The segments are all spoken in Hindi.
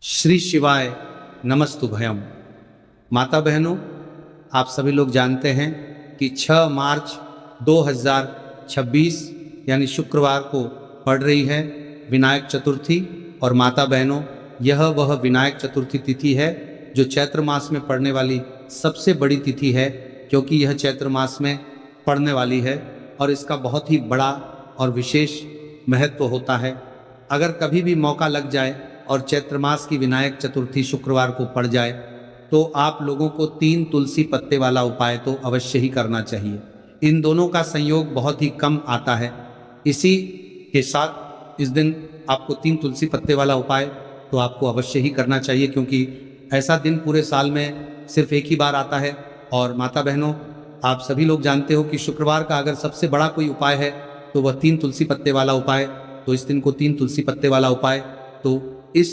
श्री शिवाय नमस्तुभयम। माता बहनों, आप सभी लोग जानते हैं कि 6 मार्च 2026 यानी शुक्रवार को पड़ रही है विनायक चतुर्थी। और माता बहनों, यह वह विनायक चतुर्थी तिथि है जो चैत्र मास में पड़ने वाली सबसे बड़ी तिथि है, क्योंकि यह चैत्र मास में पड़ने वाली है और इसका बहुत ही बड़ा और विशेष महत्व होता है। अगर कभी भी मौका लग जाए और चैत्र मास की विनायक चतुर्थी शुक्रवार को पड़ जाए तो आप लोगों को 3 तुलसी पत्ते वाला उपाय तो अवश्य ही करना चाहिए। इन दोनों का संयोग बहुत ही कम आता है। इसी के साथ इस दिन आपको 3 तुलसी पत्ते वाला उपाय तो आपको अवश्य ही करना चाहिए, क्योंकि ऐसा दिन पूरे साल में सिर्फ एक ही बार आता है। और माता बहनों, आप सभी लोग जानते हो कि शुक्रवार का अगर सबसे बड़ा कोई उपाय है तो वह 3 तुलसी पत्ते वाला उपाय। तो इस दिन को 3 तुलसी पत्ते वाला उपाय, तो इस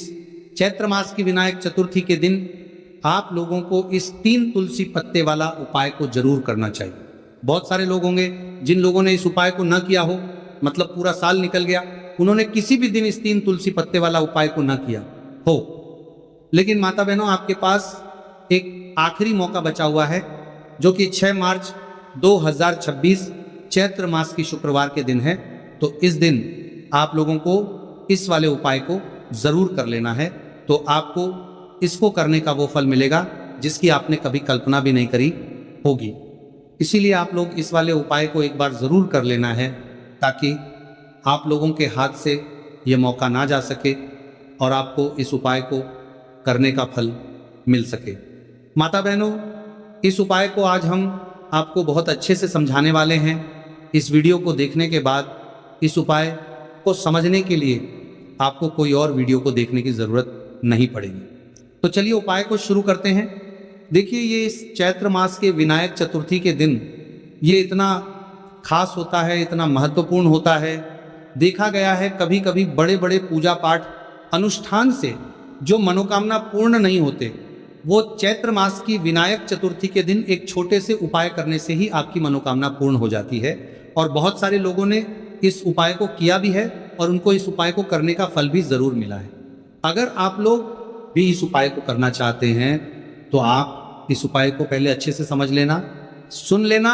चैत्र मास की विनायक चतुर्थी के दिन आप लोगों को इस 3 तुलसी पत्ते वाला उपाय को जरूर करना चाहिए। बहुत सारे लोग होंगे जिन लोगों ने इस उपाय को न किया हो, मतलब पूरा साल निकल गया, उन्होंने किसी भी दिन इस 3 तुलसी पत्ते वाला उपाय को न किया हो। लेकिन माता बहनों, आपके पास एक आखिरी मौका बचा हुआ है, जो कि 6 मार्च 2026 चैत्र मास की शुक्रवार के दिन है। तो इस दिन आप लोगों को इस वाले उपाय को जरूर कर लेना है। तो आपको इसको करने का वो फल मिलेगा जिसकी आपने कभी कल्पना भी नहीं करी होगी। इसीलिए आप लोग इस वाले उपाय को एक बार जरूर कर लेना है, ताकि आप लोगों के हाथ से ये मौका ना जा सके और आपको इस उपाय को करने का फल मिल सके। माता बहनों, इस उपाय को आज हम आपको बहुत अच्छे से समझाने वाले हैं। इस वीडियो को देखने के बाद इस उपाय को समझने के लिए आपको कोई और वीडियो को देखने की ज़रूरत नहीं पड़ेगी। तो चलिए उपाय को शुरू करते हैं। देखिए, ये इस चैत्र मास के विनायक चतुर्थी के दिन ये इतना खास होता है, इतना महत्वपूर्ण होता है। देखा गया है कभी कभी बड़े बड़े पूजा पाठ अनुष्ठान से जो मनोकामना पूर्ण नहीं होते, वो चैत्र मास की विनायक चतुर्थी के दिन एक छोटे से उपाय करने से ही आपकी मनोकामना पूर्ण हो जाती है। और बहुत सारे लोगों ने इस उपाय को किया भी है और उनको इस उपाय को करने का फल भी जरूर मिला है। अगर आप लोग भी इस उपाय को करना चाहते हैं तो आप इस उपाय को पहले अच्छे से समझ लेना, सुन लेना,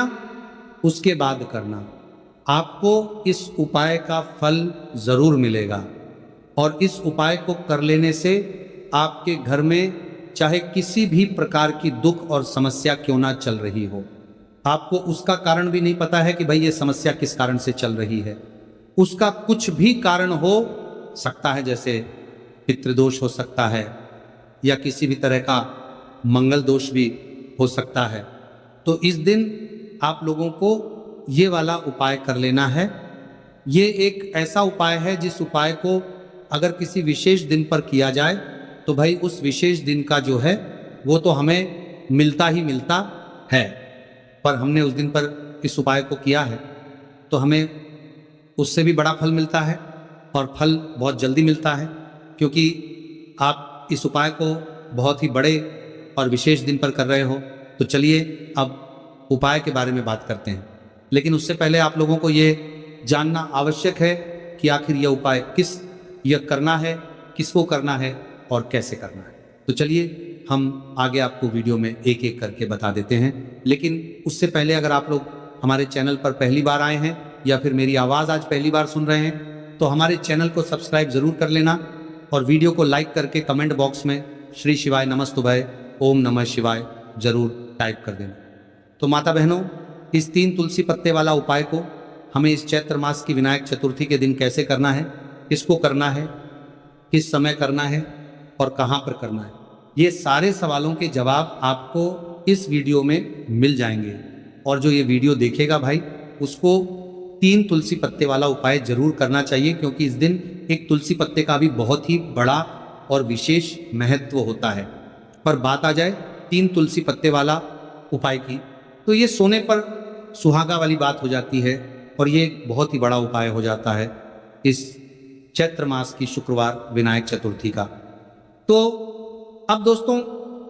उसके बाद करना। आपको इस उपाय का फल जरूर मिलेगा। और इस उपाय को कर लेने से आपके घर में चाहे किसी भी प्रकार की दुख और समस्या क्यों ना चल रही हो, आपको उसका कारण भी नहीं पता है कि भाई ये समस्या किस कारण से चल रही है, उसका कुछ भी कारण हो सकता है, जैसे पितृदोष हो सकता है या किसी भी तरह का मंगल दोष भी हो सकता है। तो इस दिन आप लोगों को ये वाला उपाय कर लेना है। ये एक ऐसा उपाय है जिस उपाय को अगर किसी विशेष दिन पर किया जाए तो भाई उस विशेष दिन का जो है वो तो हमें मिलता ही मिलता है। पर हमने उस दिन पर इस उपाय को किया है तो हमें उससे भी बड़ा फल मिलता है, और फल बहुत जल्दी मिलता है, क्योंकि आप इस उपाय को बहुत ही बड़े और विशेष दिन पर कर रहे हो। तो चलिए अब उपाय के बारे में बात करते हैं। लेकिन उससे पहले आप लोगों को ये जानना आवश्यक है कि आखिर यह उपाय यह करना है, किसको करना है और कैसे करना है। तो चलिए हम आगे आपको वीडियो में एक एक करके बता देते हैं। लेकिन उससे पहले अगर आप लोग हमारे चैनल पर पहली बार आए हैं या फिर मेरी आवाज़ आज पहली बार सुन रहे हैं तो हमारे चैनल को सब्सक्राइब ज़रूर कर लेना और वीडियो को लाइक करके कमेंट बॉक्स में श्री शिवाय नमस्तुभय ओम नमः शिवाय जरूर टाइप कर देना। तो माता बहनों, इस 3 तुलसी पत्ते वाला उपाय को हमें इस चैत्र मास की विनायक चतुर्थी के दिन कैसे करना है, किसको करना है, किस समय करना है और कहाँ पर करना है, ये सारे सवालों के जवाब आपको इस वीडियो में मिल जाएंगे। और जो ये वीडियो देखेगा भाई, उसको 3 तुलसी पत्ते वाला उपाय जरूर करना चाहिए, क्योंकि इस दिन एक तुलसी पत्ते का भी बहुत ही बड़ा और विशेष महत्व होता है। पर बात आ जाए 3 तुलसी पत्ते वाला उपाय की, तो ये सोने पर सुहागा वाली बात हो जाती है और ये एक बहुत ही बड़ा उपाय हो जाता है इस चैत्र मास की शुक्रवार विनायक चतुर्थी का। तो अब दोस्तों,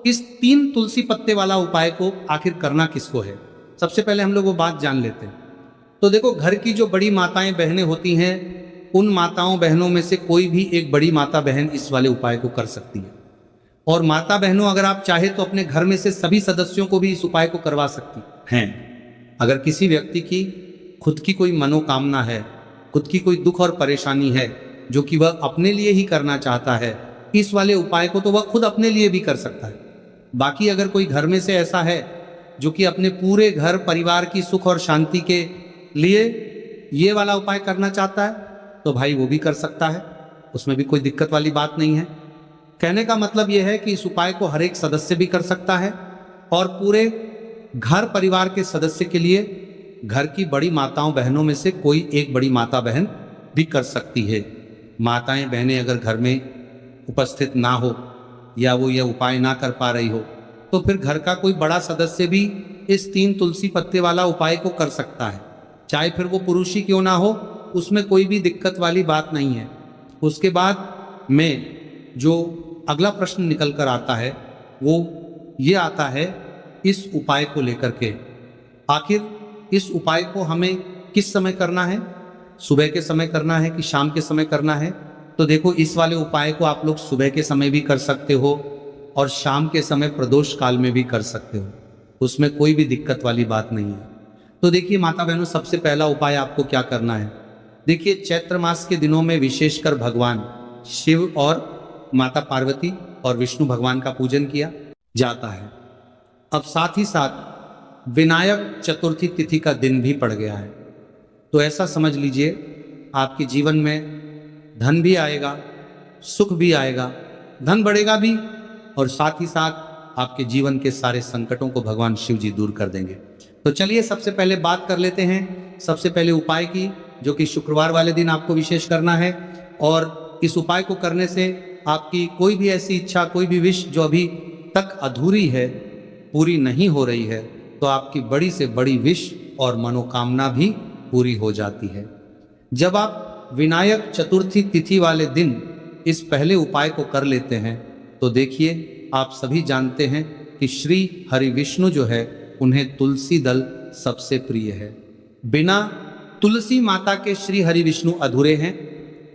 इस 3 तुलसी पत्ते वाला उपाय को आखिर करना किसको है, सबसे पहले हम लोग वो बात जान लेते हैं। तो देखो, घर की जो बड़ी माताएं बहनें होती हैं उन माताओं बहनों में से कोई भी एक बड़ी माता बहन इस वाले उपाय को कर सकती है। और माता बहनों, अगर आप चाहे तो अपने घर में से सभी सदस्यों को भी इस उपाय को करवा सकती हैं। अगर किसी व्यक्ति की खुद की कोई मनोकामना है, खुद की कोई दुख और परेशानी है जो कि वह अपने लिए ही करना चाहता है, इस वाले उपाय को तो वह खुद अपने लिए भी कर सकता है। बाकी अगर कोई घर में से ऐसा है जो कि अपने पूरे घर परिवार की सुख और शांति के लिए ये वाला उपाय करना चाहता है तो भाई वो भी कर सकता है, उसमें भी कोई दिक्कत वाली बात नहीं है। कहने का मतलब यह है कि इस उपाय को हर एक सदस्य भी कर सकता है और पूरे घर परिवार के सदस्य के लिए घर की बड़ी माताओं बहनों में से कोई एक बड़ी माता बहन भी कर सकती है। माताएं बहनें अगर घर में उपस्थित ना हो या वो यह उपाय ना कर पा रही हो तो फिर घर का कोई बड़ा सदस्य भी इस 3 तुलसी पत्ते वाला उपाय को कर सकता है, चाहे फिर वो पुरुष ही क्यों ना हो, उसमें कोई भी दिक्कत वाली बात नहीं है। उसके बाद में जो अगला प्रश्न निकल कर आता है वो ये आता है इस उपाय को लेकर के, आखिर इस उपाय को हमें किस समय करना है, सुबह के समय करना है कि शाम के समय करना है। तो देखो, इस वाले उपाय को आप लोग सुबह के समय भी कर सकते हो और शाम के समय प्रदोष काल में भी कर सकते हो, उसमें कोई भी दिक्कत वाली बात नहीं है। तो देखिए माता बहनों, सबसे पहला उपाय आपको क्या करना है। देखिए, चैत्र मास के दिनों में विशेषकर भगवान शिव और माता पार्वती और विष्णु भगवान का पूजन किया जाता है। अब साथ ही साथ विनायक चतुर्थी तिथि का दिन भी पड़ गया है, तो ऐसा समझ लीजिए आपके जीवन में धन भी आएगा, सुख भी आएगा, धन बढ़ेगा भी और साथ ही साथ आपके जीवन के सारे संकटों को भगवान शिव जी दूर कर देंगे। तो चलिए सबसे पहले बात कर लेते हैं सबसे पहले उपाय की, जो कि शुक्रवार वाले दिन आपको विशेष करना है। और इस उपाय को करने से आपकी कोई भी ऐसी इच्छा, कोई भी विश जो अभी तक अधूरी है, पूरी नहीं हो रही है, तो आपकी बड़ी से बड़ी विश और मनोकामना भी पूरी हो जाती है। जब आप विनायक चतुर्थी तिथि वाले दिन इस पहले उपाय को कर लेते हैं तो देखिए, आप सभी जानते हैं कि श्री हरि विष्णु जो है उन्हें तुलसी दल सबसे प्रिय है। बिना तुलसी माता के श्री हरि विष्णु अधूरे हैं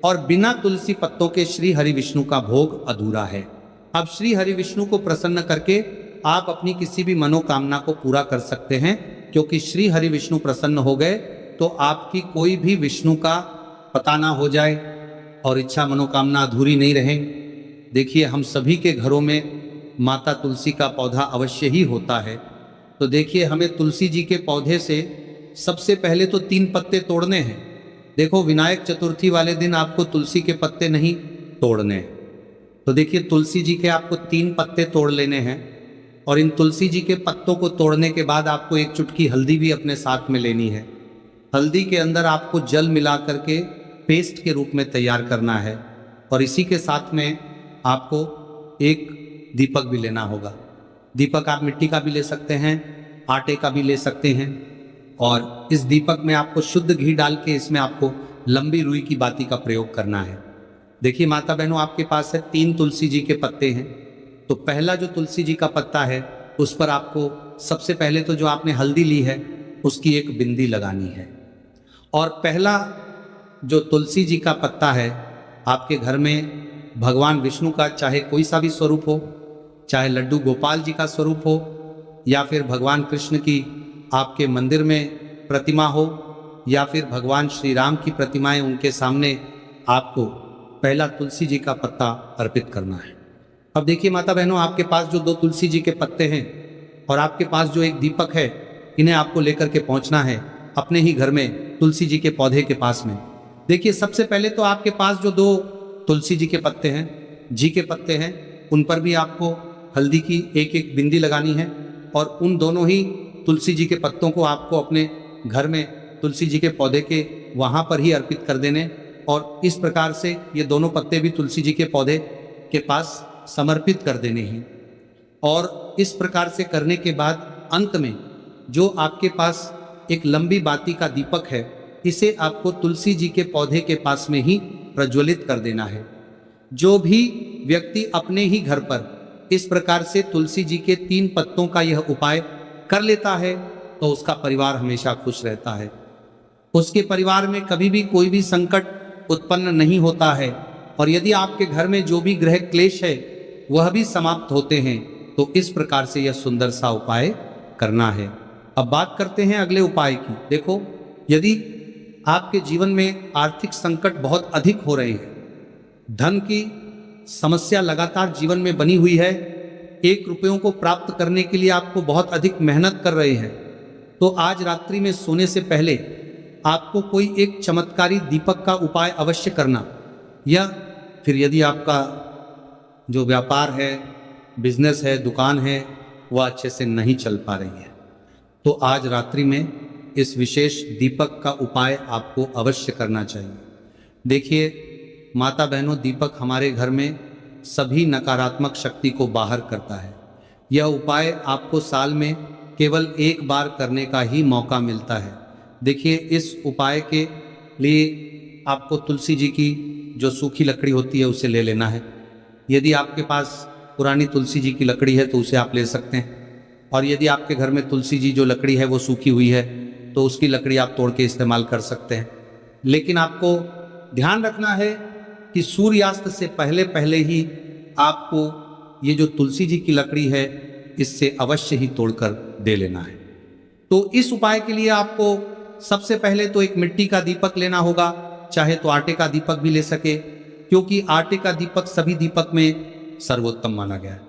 और बिना तुलसी पत्तों के श्री हरि विष्णु का भोग अधूरा है। अब श्री हरि विष्णु को प्रसन्न करके आप अपनी किसी भी मनोकामना को पूरा कर सकते हैं, क्योंकि श्री हरि विष्णु प्रसन्न हो गए तो आपकी कोई भी विष्णु का पता ना हो जाए और इच्छा मनोकामना अधूरी नहीं रहे। देखिए, हम सभी के घरों में माता तुलसी का पौधा अवश्य ही होता है। तो देखिए, हमें तुलसी जी के पौधे से सबसे पहले तो 3 पत्ते तोड़ने हैं। देखो, विनायक चतुर्थी वाले दिन आपको तुलसी के पत्ते नहीं तोड़ने हैं। तो देखिए, तुलसी जी के आपको 3 पत्ते तोड़ लेने हैं और इन तुलसी जी के पत्तों को तोड़ने के बाद आपको 1 चुटकी हल्दी भी अपने साथ में लेनी है। हल्दी के अंदर आपको जल मिला करके पेस्ट के रूप में तैयार करना है और इसी के साथ में आपको एक दीपक भी लेना होगा। दीपक आप मिट्टी का भी ले सकते हैं, आटे का भी ले सकते हैं और इस दीपक में आपको शुद्ध घी डाल के इसमें आपको लंबी रुई की बाती का प्रयोग करना है। देखिए माता बहनों, आपके पास है 3 तुलसी जी के पत्ते हैं। तो पहला जो तुलसी जी का पत्ता है उस पर आपको सबसे पहले तो जो आपने हल्दी ली है उसकी एक बिंदी लगानी है। और पहला जो तुलसी जी का पत्ता है, आपके घर में भगवान विष्णु का चाहे कोई सा भी स्वरूप हो, चाहे लड्डू गोपाल जी का स्वरूप हो या फिर भगवान कृष्ण की आपके मंदिर में प्रतिमा हो या फिर भगवान श्री राम की प्रतिमाएं, उनके सामने आपको पहला तुलसी जी का पत्ता अर्पित करना है। अब देखिए माता बहनों, आपके पास जो 2 तुलसी जी के पत्ते हैं और आपके पास जो एक दीपक है, इन्हें आपको लेकर के पहुंचना है अपने ही घर में तुलसी जी के पौधे के पास में। देखिए, सबसे पहले तो आपके पास जो 2 तुलसी जी के पत्ते हैं, जी के पत्ते हैं, उन पर भी आपको हल्दी की एक बिंदी लगानी है और उन दोनों ही तुलसी जी के पत्तों को आपको अपने घर में तुलसी जी के पौधे के वहाँ पर ही अर्पित कर देने और इस प्रकार से ये दोनों पत्ते भी तुलसी जी के पौधे के पास समर्पित कर देने हैं। और इस प्रकार से करने के बाद अंत में जो आपके पास एक लंबी बाती का दीपक है, इसे आपको तुलसी जी के पौधे के पास में ही प्रज्वलित कर देना है। जो भी व्यक्ति अपने ही घर पर इस प्रकार से तुलसी जी के 3 पत्तों का यह उपाय कर लेता है तो उसका परिवार हमेशा खुश रहता है। उसके परिवार में कभी भी कोई भी संकट उत्पन्न नहीं होता है और यदि आपके घर में जो भी ग्रह क्लेश है वह भी समाप्त होते हैं, तो इस प्रकार से यह सुंदर सा उपाय करना है। अब बात करते हैं अगले उपाय की। देखो, यदि आपके जीवन में आर्थिक संकट बहुत अधिक हो रहे हैं, धन की समस्या लगातार जीवन में बनी हुई है, 1 रुपयों को प्राप्त करने के लिए आपको बहुत अधिक मेहनत कर रहे हैं, तो आज रात्रि में सोने से पहले आपको कोई एक चमत्कारी दीपक का उपाय अवश्य करना, या फिर यदि आपका जो व्यापार है, बिजनेस है, दुकान है, वह अच्छे से नहीं चल पा रही है, तो आज रात्रि में इस विशेष दीपक का उपाय आपको अवश्य करना चाहिए। देखिए माता बहनों, दीपक हमारे घर में सभी नकारात्मक शक्ति को बाहर करता है। यह उपाय आपको साल में केवल 1 बार करने का ही मौका मिलता है। देखिए, इस उपाय के लिए आपको तुलसी जी की जो सूखी लकड़ी होती है उसे ले लेना है। यदि आपके पास पुरानी तुलसी जी की लकड़ी है तो उसे आप ले सकते हैं, और यदि आपके घर में तुलसी जी जो लकड़ी है वो सूखी हुई है तो उसकी लकड़ी आप तोड़ के इस्तेमाल कर सकते हैं। लेकिन आपको ध्यान रखना है कि सूर्यास्त से पहले पहले ही आपको ये जो तुलसी जी की लकड़ी है इससे अवश्य ही तोड़कर दे लेना है। तो इस उपाय के लिए आपको सबसे पहले तो एक मिट्टी का दीपक लेना होगा, चाहे तो आटे का दीपक भी ले सके, क्योंकि आटे का दीपक सभी दीपक में सर्वोत्तम माना गया है।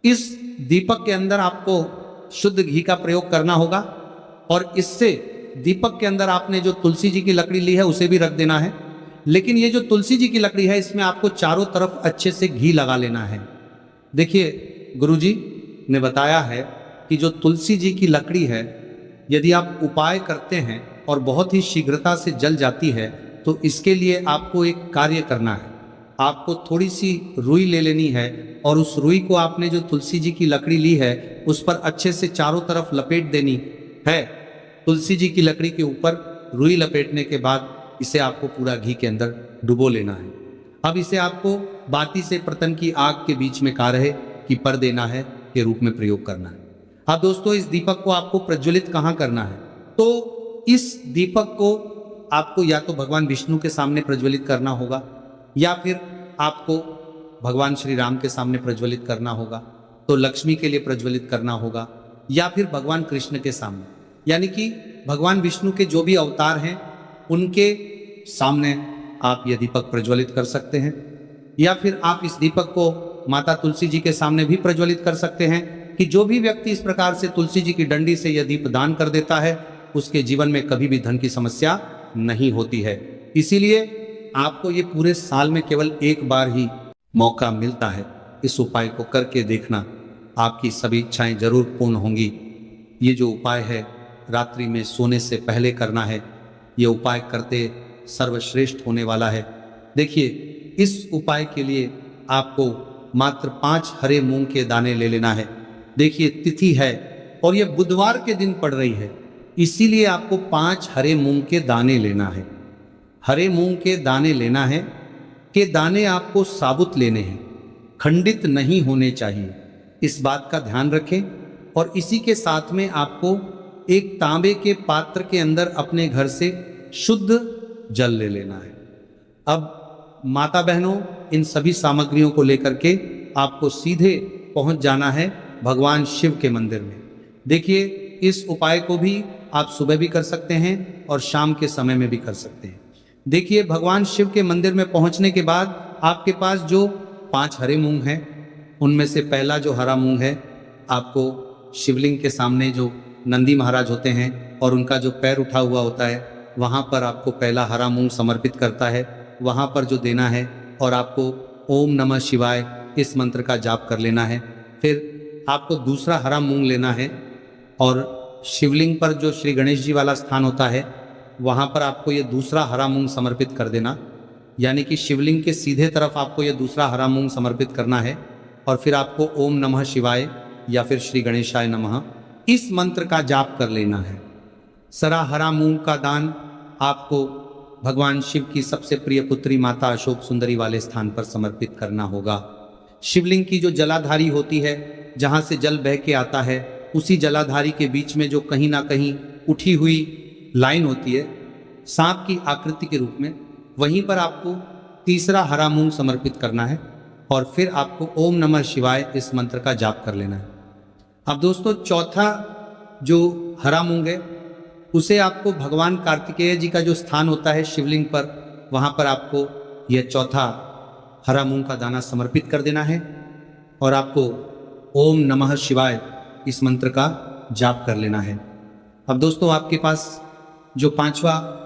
इस दीपक के अंदर आपको शुद्ध घी का प्रयोग करना होगा, और इससे दीपक के अंदर आपने जो तुलसी जी की लकड़ी ली है उसे भी रख देना है। लेकिन ये जो तुलसी जी की लकड़ी है इसमें आपको चारों तरफ अच्छे से घी लगा लेना है। देखिए, गुरुजी ने बताया है कि जो तुलसी जी की लकड़ी है, यदि आप उपाय करते हैं और बहुत ही शीघ्रता से जल जाती है, तो इसके लिए आपको एक कार्य करना है। आपको थोड़ी सी रुई ले लेनी है और उस रुई को आपने जो तुलसी जी की लकड़ी ली है उस पर अच्छे से चारों तरफ लपेट देनी है। तुलसी जी की लकड़ी के ऊपर रुई लपेटने के बाद इसे आपको पूरा घी के अंदर डुबो लेना है। अब इसे आपको बाती से बर्तन की आग के बीच में कारहे की पर देना है के रूप में प्रयोग करना है। अब दोस्तों, इस दीपक को आपको प्रज्वलित कहाँ करना है? तो इस दीपक को आपको या तो भगवान विष्णु के सामने प्रज्वलित करना होगा, या फिर आपको भगवान श्री राम के सामने प्रज्वलित करना होगा, तो लक्ष्मी के लिए प्रज्वलित करना होगा, या फिर भगवान कृष्ण के सामने, यानी कि भगवान विष्णु के जो भी अवतार हैं उनके सामने आप यह दीपक प्रज्वलित कर सकते हैं। या फिर आप इस दीपक को माता तुलसी जी के सामने भी प्रज्वलित कर सकते हैं कि जो भी व्यक्ति इस प्रकार से तुलसी जी की डंडी से यह दीप दान कर देता है उसके जीवन में कभी भी धन की समस्या नहीं होती है। इसीलिए आपको ये पूरे साल में केवल 1 बार ही मौका मिलता है। इस उपाय को करके देखना, आपकी सभी इच्छाएं जरूर पूर्ण होंगी। ये जो उपाय है रात्रि में सोने से पहले करना है। ये उपाय करते सर्वश्रेष्ठ होने वाला है। देखिए, इस उपाय के लिए आपको मात्र 5 हरे मूंग के दाने ले लेना है। देखिए, तिथि है और यह बुधवार के दिन पड़ रही है, इसीलिए आपको 5 हरे मूंग के दाने लेना है। हरे मूंग के दाने लेना है कि दाने आपको साबुत लेने हैं, खंडित नहीं होने चाहिए, इस बात का ध्यान रखें। और इसी के साथ में आपको एक तांबे के पात्र के अंदर अपने घर से शुद्ध जल ले लेना है। अब माता बहनों, इन सभी सामग्रियों को लेकर के आपको सीधे पहुंच जाना है भगवान शिव के मंदिर में। देखिए, इस उपाय को भी आप सुबह भी कर सकते हैं और शाम के समय में भी कर सकते हैं। देखिए, भगवान शिव के मंदिर में पहुंचने के बाद आपके पास जो 5 हरे मूंग हैं, उनमें से पहला जो हरा मूंग है, आपको शिवलिंग के सामने जो नंदी महाराज होते हैं और उनका जो पैर उठा हुआ होता है, वहाँ पर आपको पहला हरा मूंग समर्पित करता है, वहाँ पर जो देना है, और आपको ओम नमः शिवाय इस मंत्र का जाप कर लेना है। फिर आपको दूसरा हरा मूंग लेना है और शिवलिंग पर जो श्री गणेश जी वाला स्थान होता है वहाँ पर आपको ये दूसरा हरा मूंग समर्पित कर देना, यानी कि शिवलिंग के सीधे तरफ आपको ये दूसरा हरा मूंग समर्पित करना है। और फिर आपको ओम नमः शिवाय या फिर श्री गणेशाय नमः इस मंत्र का जाप कर लेना है। सरा हरा मूंग का दान आपको भगवान शिव की सबसे प्रिय पुत्री माता अशोक सुंदरी वाले स्थान पर समर्पित करना होगा। शिवलिंग की जो जलाधारी होती है, जहाँ से जल बह के आता है, उसी जलाधारी के बीच में जो कहीं ना कहीं उठी हुई लाइन होती है सांप की आकृति के रूप में, वहीं पर आपको तीसरा हरा मूंग समर्पित करना है और फिर आपको ओम नमः शिवाय इस मंत्र का जाप कर लेना है। अब दोस्तों चौथा जो हरा मूंग है उसे आपको भगवान कार्तिकेय जी का जो स्थान होता है शिवलिंग पर, वहाँ पर आपको यह चौथा हरा मूंग का दाना समर्पित कर देना है और आपको ओम नमः शिवाय इस मंत्र का जाप कर लेना है। अब दोस्तों आपके पास जो पांचवा